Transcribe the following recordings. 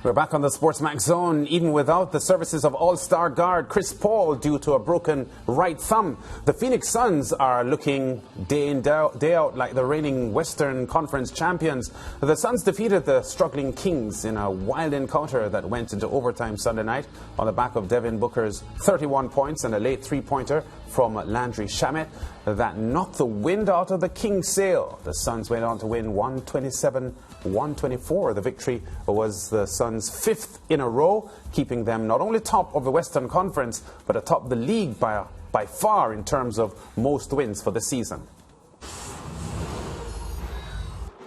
We're back on the SportsMax zone, even without the services of all-star guard Chris Paul due to a broken right thumb. The Phoenix Suns are looking day in, day out like the reigning Western Conference champions. The Suns defeated the struggling Kings in a wild encounter that went into overtime Sunday night on the back of Devin Booker's 31 points and a late three-pointer from Landry Shamet that knocked the wind out of the Kings' sail. The Suns went on to win 127-124. The victory was the Suns' fifth in a row, keeping them not only top of the Western Conference, but atop the league by far in terms of most wins for the season.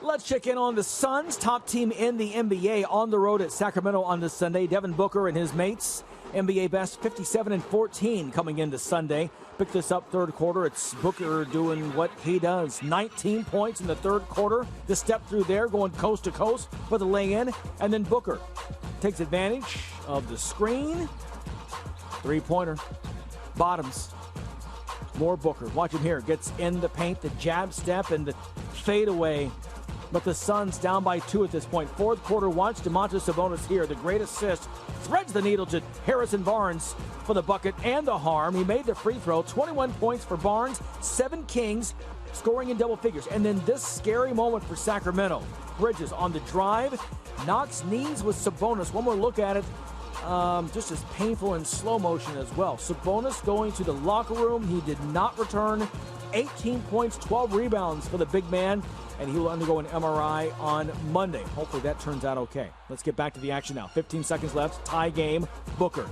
Let's check in on the Suns, top team in the NBA, on the road at Sacramento on this Sunday. Devin Booker and his mates, NBA best 57-14 coming into Sunday. Pick this up third quarter. It's Booker doing what he does. 19 points in the third quarter. The step through there, going coast to coast for the lay-in. And then Booker takes advantage of the screen. Three-pointer. Bottoms. More Booker. Watch him here. Gets in the paint, the jab step, and the fadeaway. But the Suns down by 2 at this point. Fourth quarter, watch Domantas Sabonis here. The great assist. Threads the needle to Harrison Barnes for the bucket and the harm. He made the free throw. 21 points for Barnes. 7 Kings scoring in double figures. And then this scary moment for Sacramento. Bridges on the drive. Knocks knees with Sabonis. One more look at it. Just as painful in slow motion as well. Sabonis going to the locker room. He did not return. 18 points, 12 rebounds for the big man, and he will undergo an MRI on Monday. Hopefully that turns out okay. Let's get back to the action now. 15 seconds left, tie game. Booker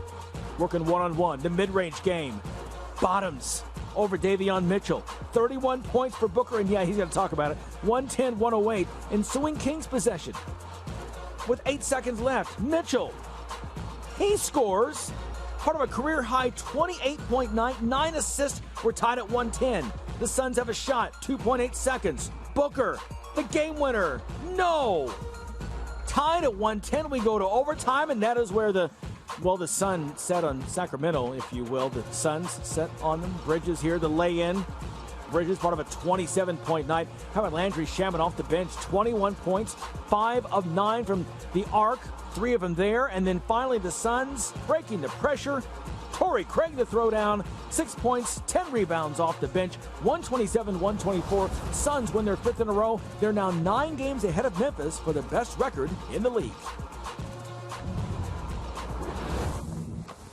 working one-on-one. The mid-range game. Bottoms over Davion Mitchell. 31 points for Booker, and yeah, he's going to talk about it. 110-108. Ensuing Kings possession. With 8 seconds left, Mitchell. He scores. Part of a career-high 28.9, 9 assists. We're tied at 110. The Suns have a shot, 2.8 seconds. Booker, the game winner. No! Tied at 110, we go to overtime, and that is where the sun set on Sacramento, if you will. The Suns set on them. Bridges here, the lay-in. Bridges, part of a 27-point night. How about Landry Shamet off the bench? 21 points, 5 of 9 from the arc. 3 of them there, and then finally the Suns breaking the pressure. Torrey Craig the throwdown, 6 points, 10 rebounds off the bench, 127-124. Suns win their 5th in a row. They're now 9 games ahead of Memphis for the best record in the league.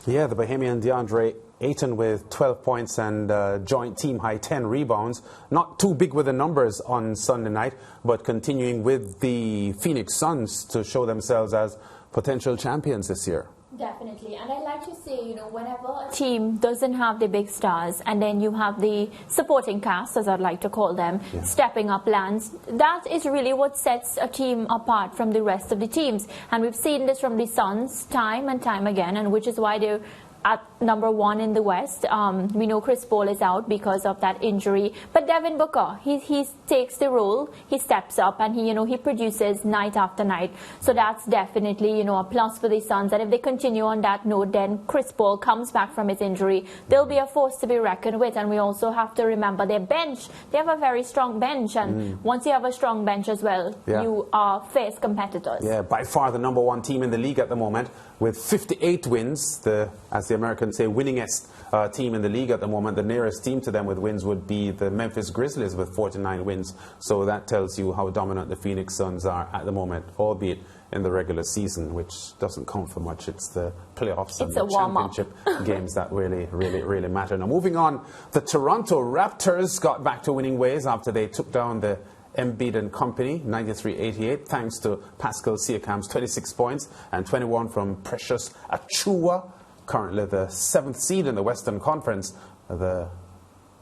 Yeah, the Bahamian DeAndre Ayton with 12 points and joint team high 10 rebounds. Not too big with the numbers on Sunday night, but continuing with the Phoenix Suns to show themselves as potential champions this year. Definitely, and I like to say, whenever a team doesn't have the big stars and then you have the supporting cast, as I'd like to call them, stepping up lands, that is really what sets a team apart from the rest of the teams. And we've seen this from the Suns time and time again, and which is why they're at number 1 in the West. We know Chris Paul is out because of that injury, but Devin Booker, he takes the role, he steps up, and he produces night after night. So that's definitely a plus for the Suns. And if they continue on that note, then Chris Paul comes back from his injury, they'll be a force to be reckoned with. And we also have to remember their bench. They have a very strong bench, and once you have a strong bench as well, you are fierce competitors. Yeah, by far the number 1 team in the league at the moment with 58 wins. As the Americans say, winningest team in the league at the moment. The nearest team to them with wins would be the Memphis Grizzlies with 49 wins. So that tells you how dominant the Phoenix Suns are at the moment, albeit in the regular season, which doesn't count for much. It's the playoffs and the championship games that really matter. Now, moving on, the Toronto Raptors got back to winning ways after they took down the Embiid and company, 93-88, thanks to Pascal Siakam's 26 points and 21 from Precious Achiuwa. Currently the 7th seed in the Western Conference, the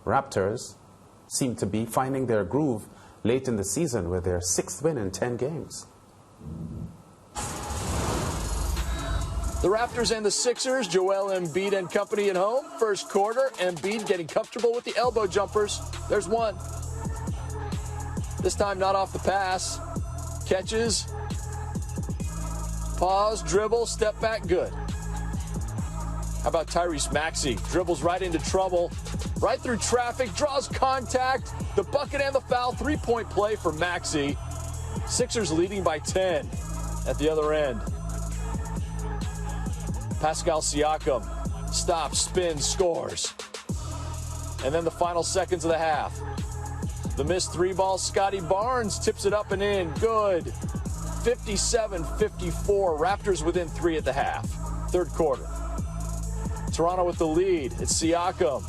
Raptors seem to be finding their groove late in the season with their 6th win in 10 games. The Raptors and the Sixers, Joel Embiid and company at home. First quarter, Embiid getting comfortable with the elbow jumpers. There's one. This time not off the pass. Catches. Pause, dribble, step back, good. How about Tyrese Maxey? Dribbles right into trouble, right through traffic, draws contact, the bucket and the foul. 3-point play for Maxey. Sixers leading by 10 at the other end. Pascal Siakam stops, spins, scores. And then the final seconds of the half. The missed three ball, Scotty Barnes tips it up and in. Good. 57-54. Raptors within 3 at the half. Third quarter. Toronto with the lead. It's Siakam.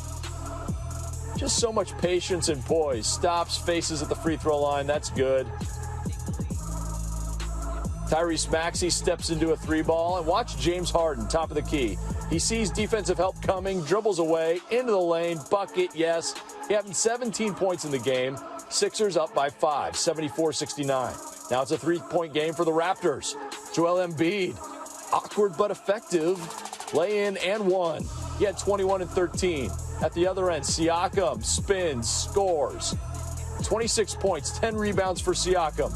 Just so much patience and poise. Stops, faces at the free throw line. That's good. Tyrese Maxey steps into a three ball. And watch James Harden, top of the key. He sees defensive help coming, dribbles away, into the lane, bucket, yes. He having 17 points in the game. Sixers up by 5, 74-69. Now it's a three-point game for the Raptors. Joel Embiid, awkward but effective. Lay in and one. He had 21 and 13. At the other end, Siakam spins, scores. 26 points, 10 rebounds for Siakam.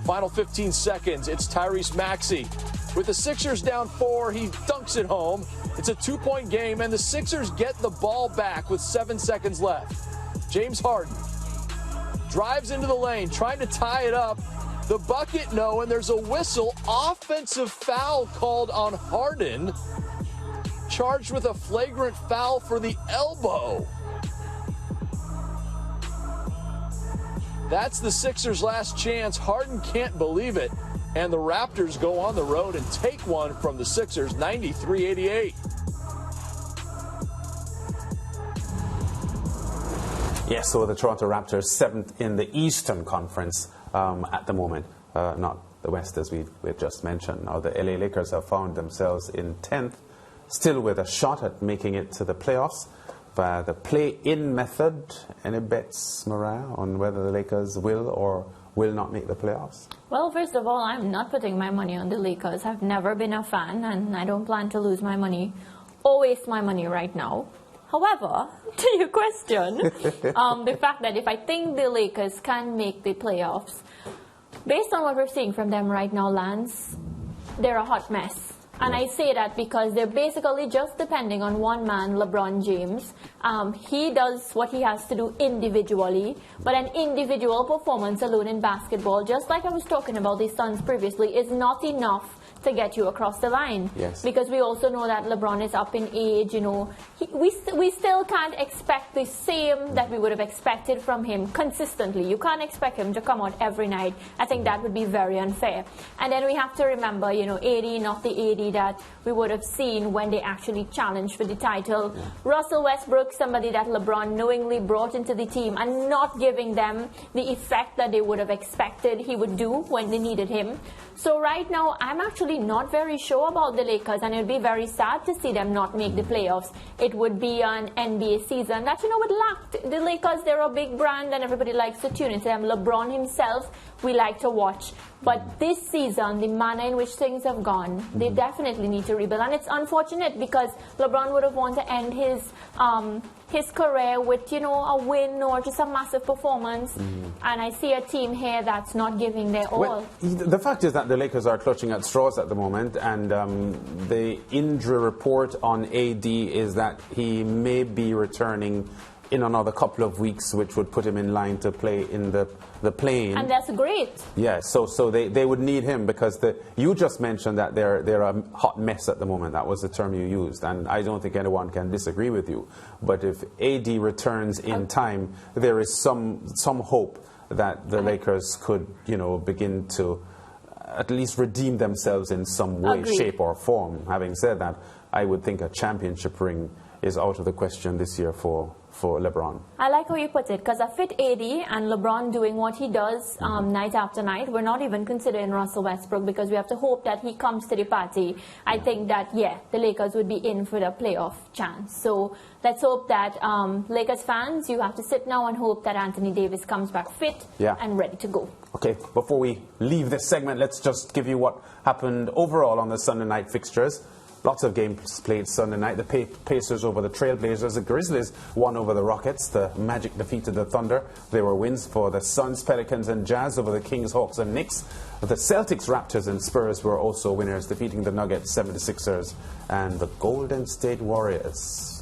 Final 15 seconds, it's Tyrese Maxey. With the Sixers down 4, he dunks it home. It's a 2-point game, and the Sixers get the ball back with 7 seconds left. James Harden drives into the lane, trying to tie it up. The bucket, no, and there's a whistle. Offensive foul called on Harden. Charged with a flagrant foul for the elbow. That's the Sixers' last chance. Harden can't believe it. And the Raptors go on the road and take one from the Sixers, 93-88. Yes, so the Toronto Raptors 7th in the Eastern Conference at the moment, not the West as we just mentioned. Now the LA Lakers have found themselves in 10th, still with a shot at making it to the playoffs via the play-in method. Any bets, Mariah, on whether the Lakers will or will not make the playoffs? Well, first of all, I'm not putting my money on the Lakers. I've never been a fan, and I don't plan to lose my money or waste my money right now. However, to your question, the fact that if I think the Lakers can make the playoffs, based on what we're seeing from them right now, Lance, they're a hot mess. And I say that because they're basically just depending on one man, LeBron James. He does what he has to do individually, but an individual performance alone in basketball, just like I was talking about the Suns previously, is not enough to get you across the line. Yes. Because we also know that LeBron is up in age, you know. We still can't expect the same that we would have expected from him consistently. You can't expect him to come out every night. I think that would be very unfair. And then we have to remember, you know, AD, not the AD that we would have seen when they actually challenged for the title. Yeah. Russell Westbrook, somebody that LeBron knowingly brought into the team and not giving them the effect that they would have expected he would do when they needed him. So right now, I'm actually not very sure about the Lakers, and it would be very sad to see them not make the playoffs. It would be an NBA season that, you know, would lack. The Lakers, they're a big brand, and everybody likes to tune into them. LeBron himself, we like to watch. But this season, the manner in which things have gone, they definitely need to rebuild. And it's unfortunate because LeBron would have wanted to end his career with, you know, a win or just a massive performance. And I see a team here that's not giving their all. Well, the fact is that the Lakers are clutching at straws at the moment, and the injury report on AD is that he may be returning in another couple of weeks, which would put him in line to play in the play-in. And that's great. Yeah, so they would need him because you just mentioned that they're a hot mess at the moment. That was the term you used, and I don't think anyone can disagree with you. But if AD returns in time, there is some hope that the Lakers could, you know, begin to at least redeem themselves in some way, shape, or form. Having said that, I would think a championship ring is out of the question this year for LeBron. I like how you put it, because a fit AD and LeBron doing what he does night after night, we're not even considering Russell Westbrook because we have to hope that he comes to the party. I think that, yeah, the Lakers would be in for the playoff chance. So let's hope that Lakers fans, you have to sit now and hope that Anthony Davis comes back fit and ready to go. Okay, before we leave this segment, let's just give you what happened overall on the Sunday night fixtures. Lots of games played Sunday night. The Pacers over the Trailblazers. The Grizzlies won over the Rockets. The Magic defeated the Thunder. There were wins for the Suns, Pelicans, and Jazz over the Kings, Hawks, and Knicks. The Celtics, Raptors, and Spurs were also winners, defeating the Nuggets, 76ers, and the Golden State Warriors.